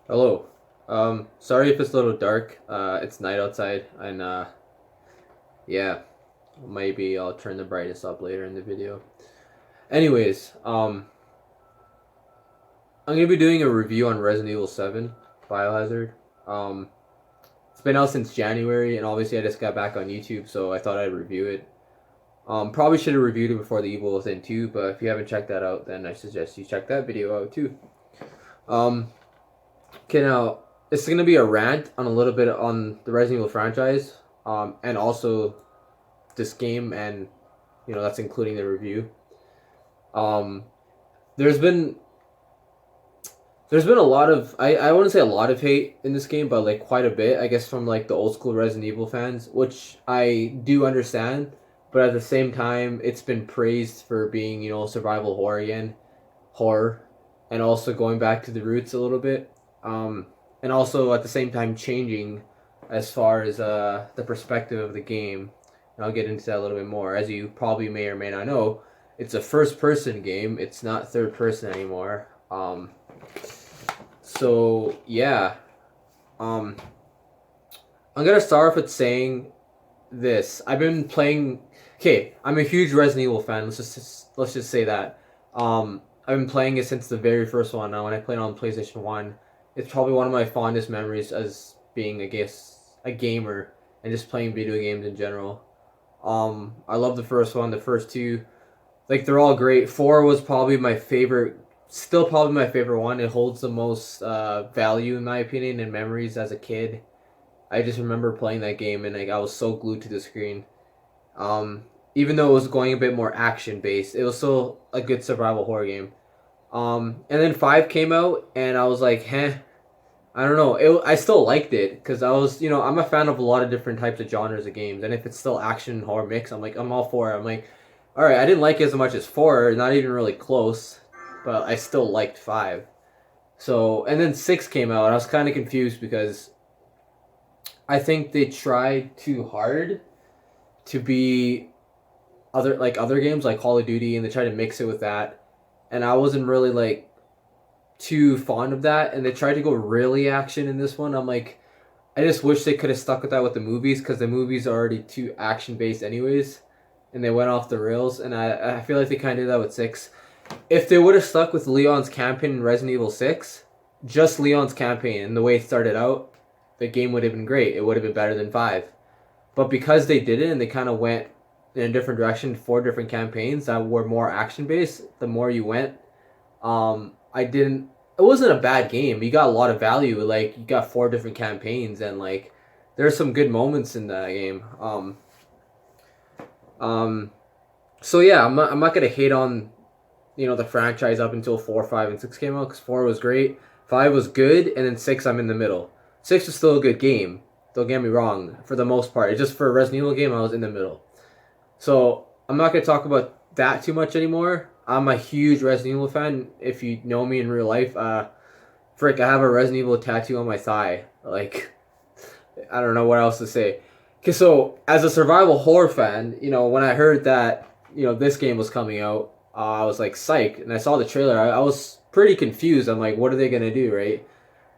Hello. Sorry if it's a little dark. It's night outside, and yeah, maybe I'll turn the brightness up later in the video. Anyways, I'm gonna be doing a review on Resident Evil 7 Biohazard. Um, it's been out since January, and obviously I just got back on YouTube, so I thought I'd review it. Probably should have reviewed it before the Evil Within 2, but if you haven't checked that out, then I suggest you check that video out too. Um, okay, now it's gonna be a rant on a little bit on the Resident Evil franchise, and also this game, and that's including the review. Um, there's been there's been a lot of I wouldn't say a lot of hate in this game, but like quite a bit, I guess, from like the old school Resident Evil fans, which I do understand. But at the same time, it's been praised for being survival horror again, horror, and also going back to the roots a little bit. And also at the same time changing as far as the perspective of the game. And I'll get into that a little bit more. As you probably may or may not know, it's a first person game. It's not third person anymore. So yeah, um, I'm gonna start off with saying this. I've been playing. Okay, I'm a huge Resident Evil fan. Let's just say that. I've been playing it since the very first one. Now, when I played on PlayStation 1, it's probably one of my fondest memories as being, I guess, a gamer and just playing video games in general. I love the first one, the first two. Like, they're all great. 4 was probably my favorite, still probably my favorite one. It holds the most value, in my opinion, and memories as a kid. I just remember playing that game and like I was so glued to the screen. Even though it was going a bit more action based, it was still a good survival horror game. And then 5 came out, and I was like, "Heh." I don't know. I still liked it because I was, I'm a fan of a lot of different types of genres of games, and if it's still action and horror mix, I'm like, I'm all for it. I'm like, all right, I didn't like it as much as 4, not even really close, but I still liked 5. So, and then 6 came out, and I was kind of confused because I think they tried too hard to be other games like Call of Duty, and they tried to mix it with that, and I wasn't really like too fond of that, and they tried to go really action in this one. I'm like, I just wish they could have stuck with that with the movies, because the movies are already too action based anyways, and they went off the rails, and I feel like they kind of did that with 6. If they would have stuck with Leon's campaign in Resident Evil 6, just Leon's campaign and the way it started out, the game would have been great. It would have been better than 5. But because they did it and they kind of went in a different direction, 4 different campaigns that were more action based, the more you went, I didn't. It wasn't a bad game. You got a lot of value. Like, you got 4 different campaigns, and like there's some good moments in that game. Um, so yeah, I'm not gonna hate on the franchise up until 4, 5, and 6 came out, because 4 was great, 5 was good, and then 6 I'm in the middle. 6 is still a good game. Don't get me wrong. For the most part, it's just for a Resident Evil game, I was in the middle. So I'm not gonna talk about that too much anymore. I'm a huge Resident Evil fan. If you know me in real life, frick, I have a Resident Evil tattoo on my thigh. Like, I don't know what else to say. Okay, so as a survival horror fan, when I heard that this game was coming out, I was like psyched, and I saw the trailer. I was pretty confused. I'm like, what are they gonna do, right?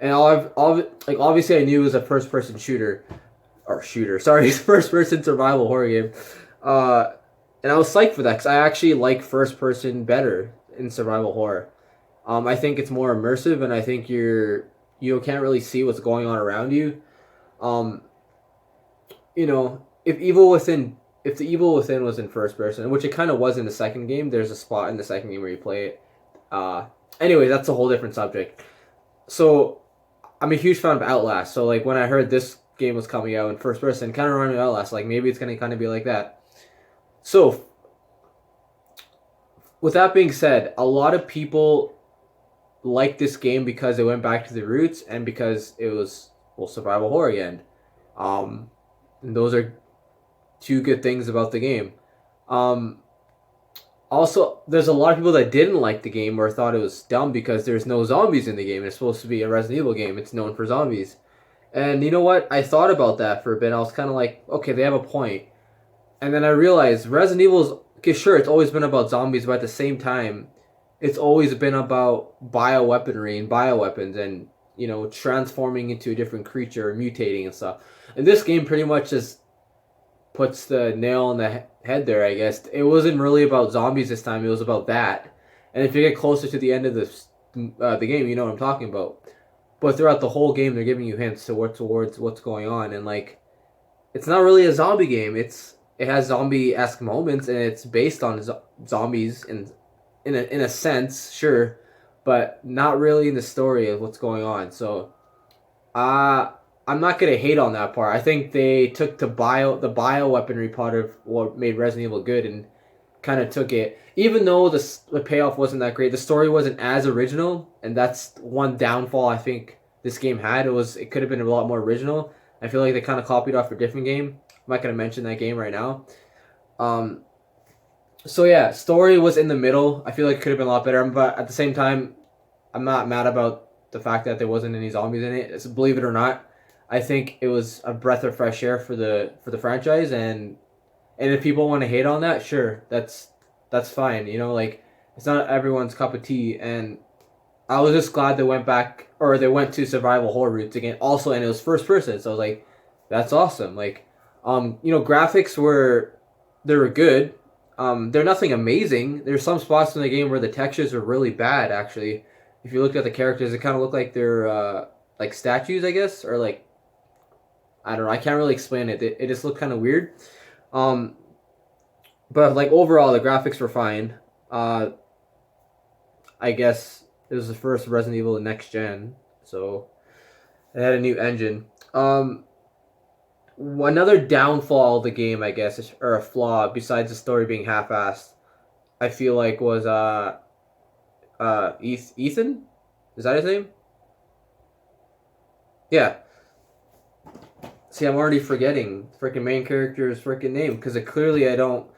And like obviously I knew it was a first person shooter, or shooter. Sorry, it's first person survival horror game. Uh, and I was psyched for that because I actually like first person better in survival horror. I think it's more immersive, and I think you can't really see what's going on around you. Um, if the Evil Within was in first person, which it kind of was in the second game, there's a spot in the second game where you play it. Anyway, that's a whole different subject. So I'm a huge fan of Outlast. So like when I heard this game was coming out in first person, it kind of reminded me of Outlast. Like maybe it's gonna kind of be like that. So with that being said, a lot of people like this game because it went back to the roots and because it was, well, survival horror again. Um, and those are two good things about the game. Um, Also, there's a lot of people that didn't like the game or thought it was dumb because there's no zombies in the game. It's supposed to be a Resident Evil game. It's known for zombies. And you know what? I thought about that for a bit. I was kind of like, okay, they have a point. And then I realized Resident Evil is, okay, sure, it's always been about zombies, but at the same time, it's always been about bioweaponry and bioweapons. And, transforming into a different creature or mutating and stuff. And this game pretty much just puts the nail on the head there, I guess. It wasn't really about zombies this time, it was about that. And if you get closer to the end of the game, you know what I'm talking about. But throughout the whole game, they're giving you hints towards what's going on, and like, it's not really a zombie game. It has zombie-esque moments, and it's based on zombies in a sense, sure, but not really in the story of what's going on. So, I'm not gonna hate on that part. I think they took the bio weaponry part of what made Resident Evil good and kind of took it. Even though the payoff wasn't that great, the story wasn't as original, and that's one downfall I think this game had. It could have been a lot more original. I feel like they kind of copied off a different game. I'm not gonna mention that game right now. Um, so yeah, story was in the middle. I feel like it could have been a lot better, but at the same time, I'm not mad about the fact that there wasn't any zombies in it. Believe it or not, I think it was a breath of fresh air for the franchise, and if people want to hate on that, sure, that's fine. Like, it's not everyone's cup of tea, and I was just glad they went back, or they went to survival horror roots again. Also, and it was first person, so I was like, that's awesome. Like, graphics they were good. They're nothing amazing. There's some spots in the game where the textures are really bad. Actually, if you look at the characters, it kind of look like they're like statues, I guess, or like, I don't know. I can't really explain it. It just looked kind of weird. Um, but like overall, the graphics were fine. I guess it was the first Resident Evil next gen, so it had a new engine. Another downfall of the game, I guess, or a flaw besides the story being half-assed, I feel like was Ethan. Is that his name? Yeah. See, I'm already forgetting freaking main character's freaking name because clearly I don't.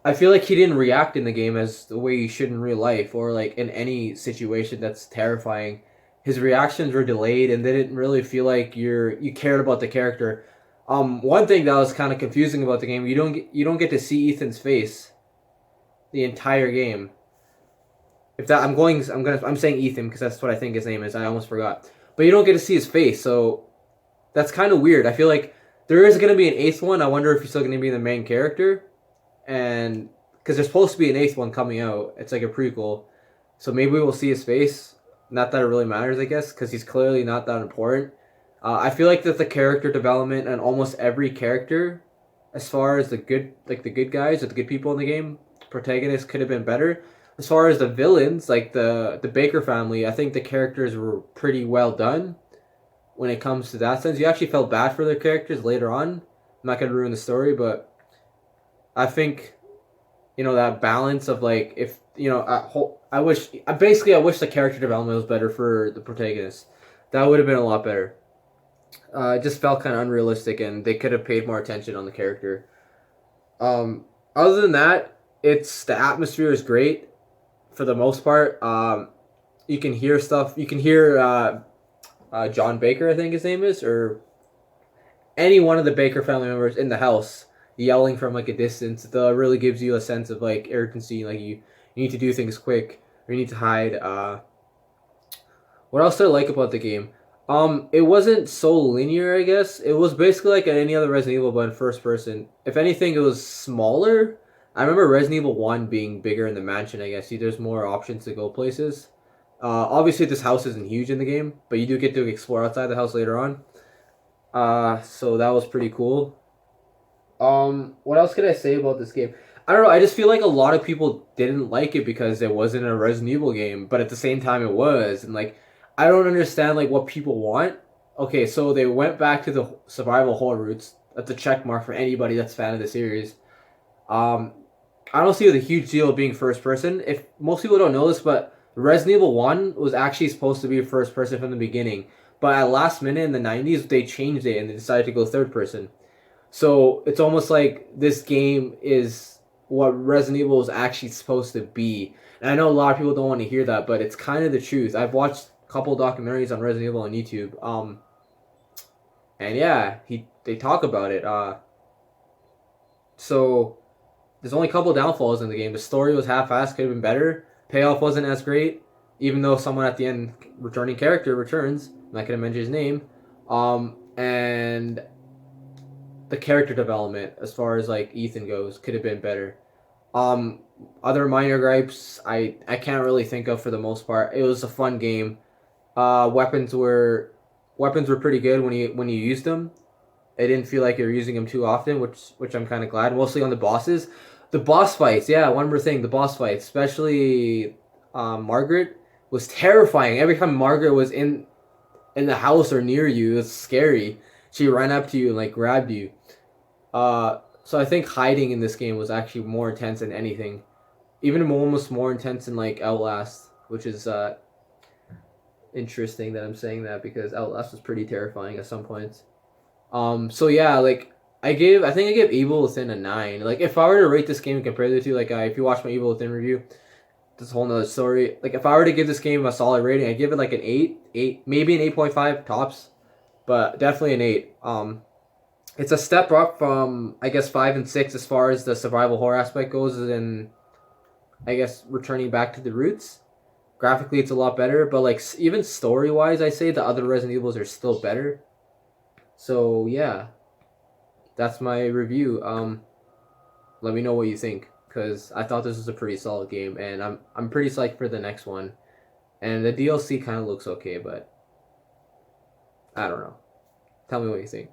I feel like he didn't react in the game as the way he should in real life or like in any situation that's terrifying. His reactions were delayed and they didn't really feel like you cared about the character. One thing that was kind of confusing about the game, you don't get to see Ethan's face the entire game. If that I'm saying Ethan because that's what I think his name is. I almost forgot. But you don't get to see his face, so that's kind of weird. I feel like there is going to be an eighth one. I wonder if he's still going to be the main character. And because there's supposed to be an eighth one coming out. It's like a prequel. So maybe we'll see his face. Not that it really matters, I guess, because he's clearly not that important. I feel like that the character development and almost every character, as far as the good guys or the good people in the game, protagonists could have been better. As far as the villains, like the Baker family, I think the characters were pretty well done. When it comes to that sense, you actually felt bad for their characters later on. I'm not gonna ruin the story, but I think that balance of like if I wish the character development was better for the protagonist. That would have been a lot better. It just felt kind of unrealistic, and they could have paid more attention on the character. Other than that, the atmosphere is great for the most part. You can hear stuff. You can hear John Baker, I think his name is, or any one of the Baker family members in the house yelling from like a distance. That really gives you a sense of like urgency. Like you need to do things quick, or you need to hide. What else do I like about the game? It wasn't so linear, I guess. It was basically like any other Resident Evil, but in first person. If anything, it was smaller. I remember Resident Evil 1 being bigger in the mansion, I guess. See, there's more options to go places. Obviously, this house isn't huge in the game, but you do get to explore outside the house later on. So that was pretty cool. What else could I say about this game? I don't know, I just feel like a lot of people didn't like it because it wasn't a Resident Evil game, but at the same time it was, and like, I don't understand like what people want. Okay, so they went back to the survival horror roots. That's a check mark for anybody that's a fan of the series. Um, I don't see the huge deal of being first person. If most people don't know this, but Resident Evil 1 was actually supposed to be first person from the beginning. But at last minute in the 90s, they changed it and they decided to go third person. So it's almost like this game is what Resident Evil is actually supposed to be. And I know a lot of people don't want to hear that, but it's kind of the truth. I've watched a couple documentaries on Resident Evil on YouTube. And yeah, they talk about it. So there's only a couple downfalls in the game. The story was half-assed, could have been better. Payoff wasn't as great. even though someone at the end returning character returns. I'm not gonna mention his name. And the character development as far as like Ethan goes could have been better. Um, Other minor gripes I can't really think of for the most part. It was a fun game. Weapons were pretty good when you used them. I didn't feel like you're using them too often, which I'm kind of glad. Mostly on the bosses, the boss fights. Yeah, one more thing, the boss fights, especially Margaret was terrifying. Every time Margaret was in the house or near you, it's scary. She ran up to you and like grabbed you. So I think hiding in this game was actually more intense than anything. Even almost more intense than like Outlast, which is interesting that I'm saying that because Outlast was pretty terrifying at some points. So yeah, like I think I gave Evil Within a 9. Like if I were to rate this game and compare the two, like if you watch my Evil Within review, this is a whole nother story. Like if I were to give this game a solid rating, I'd give it like an 8, maybe an 8.5 tops, but definitely an 8. It's a step up from I guess 5 and 6 as far as the survival horror aspect goes, and I guess returning back to the roots. Graphically, it's a lot better, but like even story wise, I say the other Resident Evils are still better. So yeah, that's my review. Let me know what you think because I thought this was a pretty solid game, and I'm pretty psyched for the next one. And the DLC kind of looks okay, but I don't know. Tell me what you think.